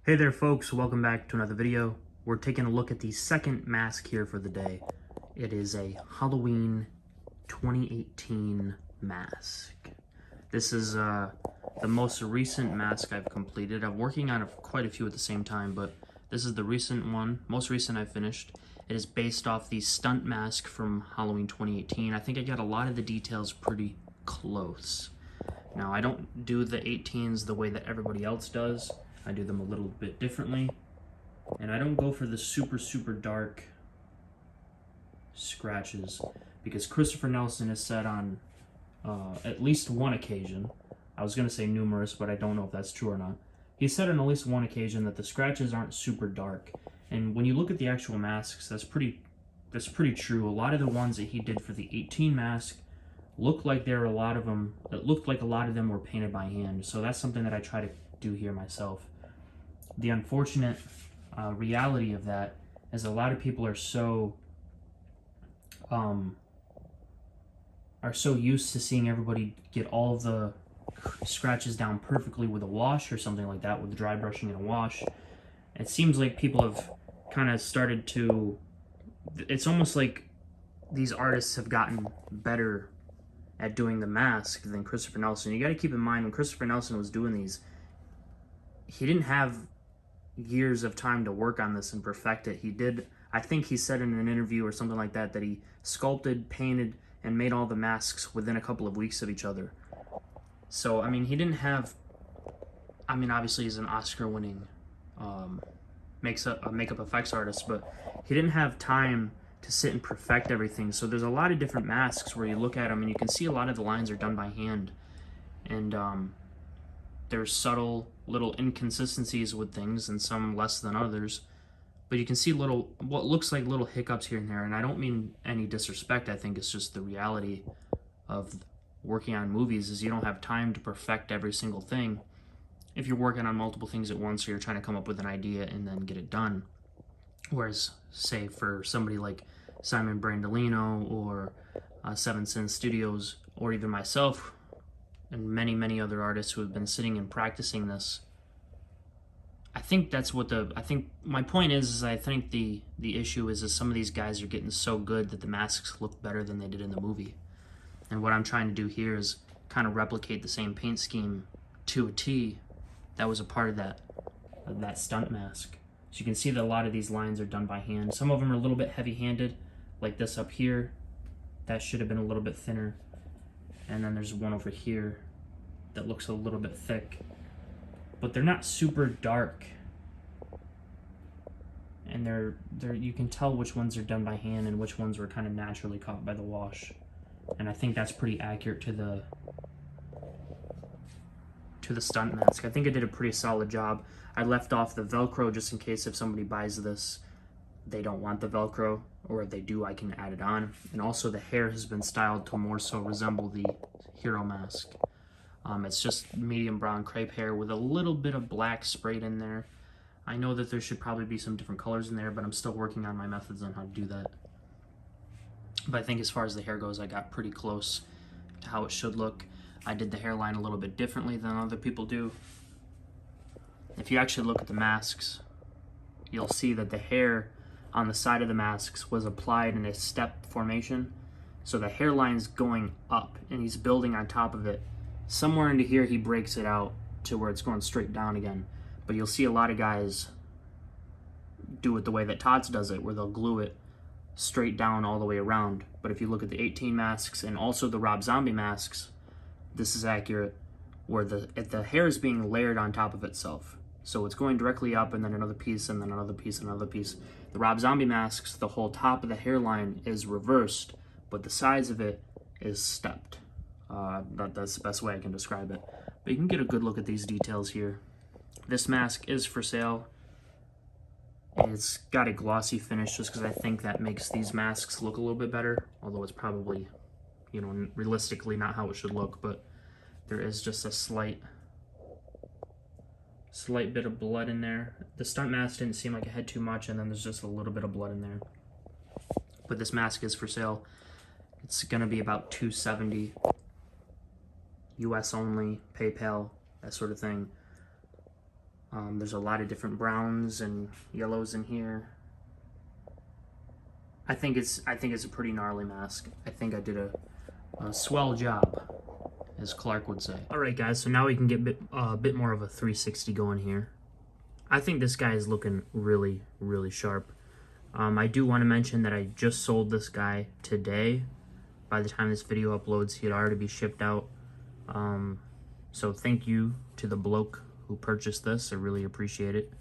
Hey there folks, welcome back to another video. We're taking a look at the second mask here for the day. It is a Halloween 2018 mask. This is the most recent mask I've completed. I'm working on quite a few at the same time, but this is the most recent I finished. It is based off the Stunt mask from Halloween 2018. I think I got a lot of the details pretty close. Now, I don't do the 18s the way that everybody else does. I do them a little bit differently. And I don't go for the super dark scratches, because Christopher Nelson has said on at least one occasion, I was going to say numerous, but I don't know if that's true or not. He said on at least one occasion that the scratches aren't super dark. And when you look at the actual masks, that's pretty true. A lot of the ones that he did for the 18 mask looked like there were a lot of them. It looked like a lot of them were painted by hand. So that's something that I try to do here myself. The unfortunate reality of that is a lot of people are so used to seeing everybody get all of the scratches down perfectly with a wash or something like that, with dry brushing and a wash. It seems like people have kind of started to, it's almost like these artists have gotten better at doing the mask than Christopher Nelson. You got to keep in mind, when Christopher Nelson was doing these, he didn't have years of time to work on this and perfect it. He did, I think he said in an interview or something like that, that he sculpted, painted, and made all the masks within a couple of weeks of each other. So, I mean, he didn't have, I mean, obviously he's an Oscar-winning makeup effects artist, but he didn't have time to sit and perfect everything. So there's a lot of different masks where you look at them and you can see a lot of the lines are done by hand. And there's subtle little inconsistencies with things, and some less than others, but you can see what looks like little hiccups here and there. And I don't mean any disrespect. I think it's just the reality of working on movies is you don't have time to perfect every single thing if you're working on multiple things at once, or you're trying to come up with an idea and then get it done. Whereas, say, for somebody like Simon Brandolino or Seven Sin Studios, or even myself, and many other artists who have been sitting and practicing this, I think that's what my point is I think the issue is some of these guys are getting so good that the masks look better than they did in the movie. And what I'm trying to do here is kind of replicate the same paint scheme to a T that was a part of that stunt mask. So you can see that a lot of these lines are done by hand. Some of them are a little bit heavy-handed, like this up here. That should have been a little bit thinner. And then there's one over here that looks a little bit thick. But they're not super dark. And you can tell which ones are done by hand and which ones were kind of naturally caught by the wash. And I think that's pretty accurate to the stunt mask. I think I did a pretty solid job. I left off the Velcro just in case if somebody buys this, they don't want the Velcro, or if they do, I can add it on. And also the hair has been styled to more so resemble the hero mask. It's just medium brown crepe hair with a little bit of black sprayed in there. I know that there should probably be some different colors in there, but I'm still working on my methods on how to do that. But I think as far as the hair goes, I got pretty close to how it should look. I did the hairline a little bit differently than other people do. If you actually look at the masks, you'll see that the hair on the side of the masks was applied in a step formation. So the hairline's going up and he's building on top of it. Somewhere into here he breaks it out to where it's going straight down again. But you'll see a lot of guys do it the way that ToTs does it, where they'll glue it straight down all the way around. But if you look at the 18 masks and also the Rob Zombie masks, this is accurate, where the hair is being layered on top of itself. So it's going directly up and then another piece and then another piece and another piece. The Rob Zombie masks, the whole top of the hairline is reversed, but the sides of it is stepped. That's the best way I can describe it. But you can get a good look at these details here. This mask is for sale. It's got a glossy finish just because I think that makes these masks look a little bit better, although it's probably, you know, realistically not how it should look, but there is just a slight bit of blood in there. The stunt mask didn't seem like it had too much, and then there's just a little bit of blood in there. But this mask is for sale. It's gonna be about $270 US only, PayPal, that sort of thing. There's a lot of different browns and yellows in here. I think it's a pretty gnarly mask. I think I did a swell job, as Clark would say. All right, guys. So now we can get a bit more of a 360 going here. I think this guy is looking really, really sharp. I do want to mention that I just sold this guy today. By the time this video uploads, he'd already be shipped out. So thank you to the bloke who purchased this. I really appreciate it.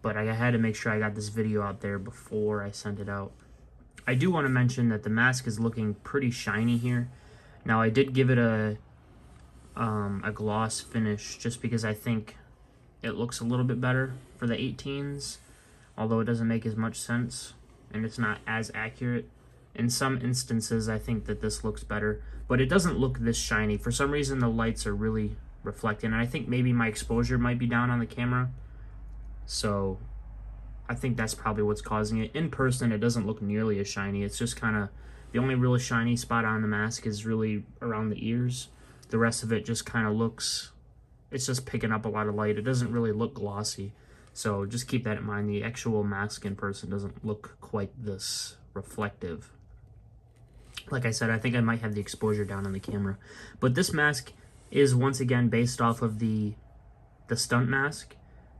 But I had to make sure I got this video out there before I sent it out. I do want to mention that the mask is looking pretty shiny here. Now I did give it a gloss finish just because I think it looks a little bit better for the 18s, although it doesn't make as much sense and it's not as accurate. In some instances, I think that this looks better, but it doesn't look this shiny. For some reason, the lights are really reflecting, and I think maybe my exposure might be down on the camera. So I think that's probably what's causing it. In person, it doesn't look nearly as shiny. It's just kind of, the only really shiny spot on the mask is really around the ears. The rest of it just kind of looks, it's just picking up a lot of light. It doesn't really look glossy. So just keep that in mind. The actual mask in person doesn't look quite this reflective. Like I said, I think I might have the exposure down on the camera. But this mask is once again based off of the Stunt mask.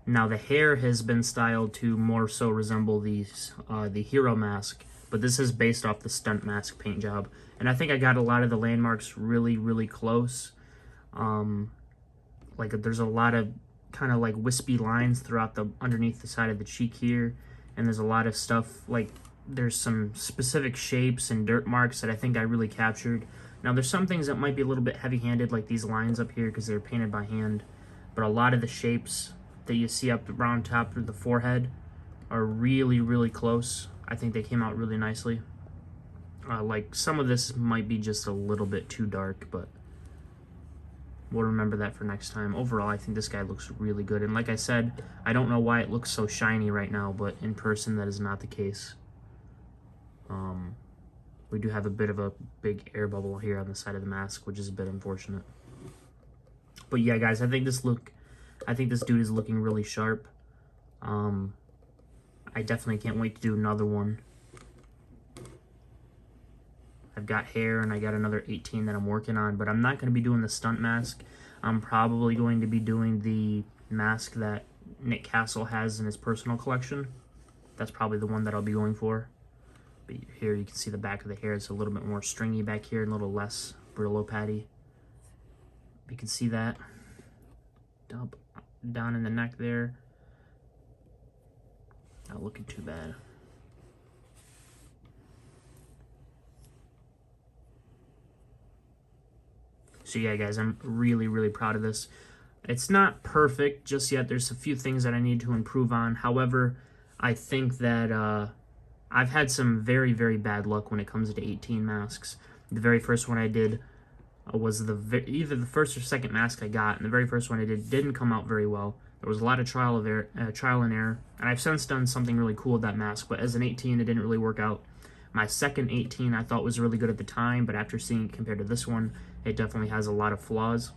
Now the hair has been styled to more so resemble the Hero mask, but this is based off the Stunt mask paint job. And I think I got a lot of the landmarks really, really close. Like there's a lot of kind of like wispy lines throughout the underneath the side of the cheek here, and there's a lot of stuff like there's some specific shapes and dirt marks that I think I really captured. Now there's some things that might be a little bit heavy-handed, like these lines up here because they're painted by hand, but a lot of the shapes that you see up around top of the forehead are really, really close. I think they came out really nicely. Like some of this might be just a little bit too dark, but we'll remember that for next time. Overall, I think this guy looks really good. And like I said, I don't know why it looks so shiny right now, but in person, that is not the case. We do have a bit of a big air bubble here on the side of the mask, which is a bit unfortunate. But yeah, guys, I think this dude is looking really sharp. I definitely can't wait to do another one. I've got hair and I got another 18 that I'm working on, but I'm not going to be doing the Stunt mask. I'm probably going to be doing the mask that Nick Castle has in his personal collection. That's probably the one that I'll be going for. But here you can see the back of the hair. It's a little bit more stringy back here and a little less Brillo patty. You can see that. Down in the neck there. Not looking too bad. So yeah, guys, I'm really, really proud of this. It's not perfect just yet. There's a few things that I need to improve on. However, I think that I've had some very, very bad luck when it comes to 18 masks. The very first one I did was either the first or second mask I got, and the very first one I did didn't come out very well. There was a lot of trial and error, and I've since done something really cool with that mask, but as an 18, it didn't really work out. My second 18 I thought was really good at the time, but after seeing it compared to this one, it definitely has a lot of flaws.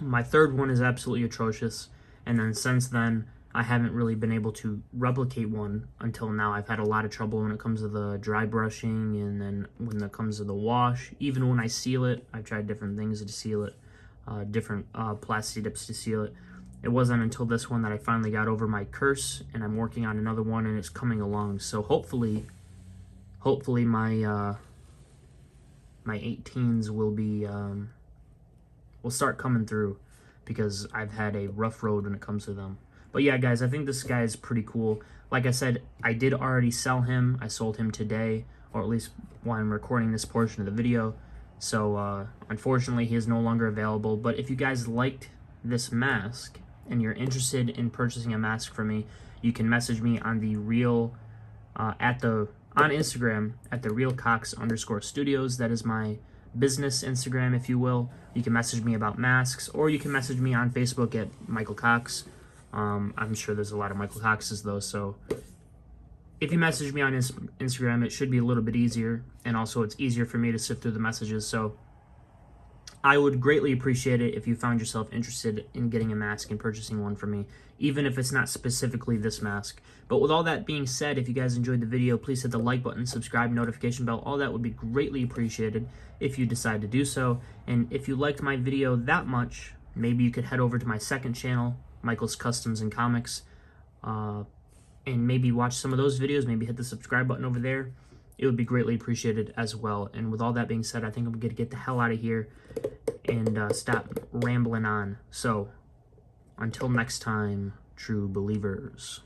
My third one is absolutely atrocious, and then since then, I haven't really been able to replicate one until now. I've had a lot of trouble when it comes to the dry brushing, and then when it comes to the wash. Even when I seal it, I've tried different things to seal it, different plastic dips to seal it. It wasn't until this one that I finally got over my curse, and I'm working on another one, and it's coming along. So hopefully my 18s will start coming through, because I've had a rough road when it comes to them. But yeah, guys, I think this guy is pretty cool. Like I said, I did already sell him. I sold him today, or at least while I'm recording this portion of the video. So unfortunately, he is no longer available. But if you guys liked this mask and you're interested in purchasing a mask from me, you can message me on the real on Instagram at @realcox_studios. That is my business Instagram, if you will. You can message me about masks, or you can message me on Facebook at Michael Cox. I'm sure there's a lot of Michael Coxes though, so if you message me on Instagram, it should be a little bit easier, and also it's easier for me to sift through the messages. So I would greatly appreciate it if you found yourself interested in getting a mask and purchasing one from me, even if it's not specifically this mask. But with all that being said, if you guys enjoyed the video, please hit the like button, subscribe, notification bell. All that would be greatly appreciated if you decide to do so. And if you liked my video that much, maybe you could head over to my second channel, Michael's Customs and Comics, and maybe watch some of those videos, maybe hit the subscribe button over there. It would be greatly appreciated as well. And with all that being said, I think I'm going to get the hell out of here and stop rambling on. So, until next time, true believers.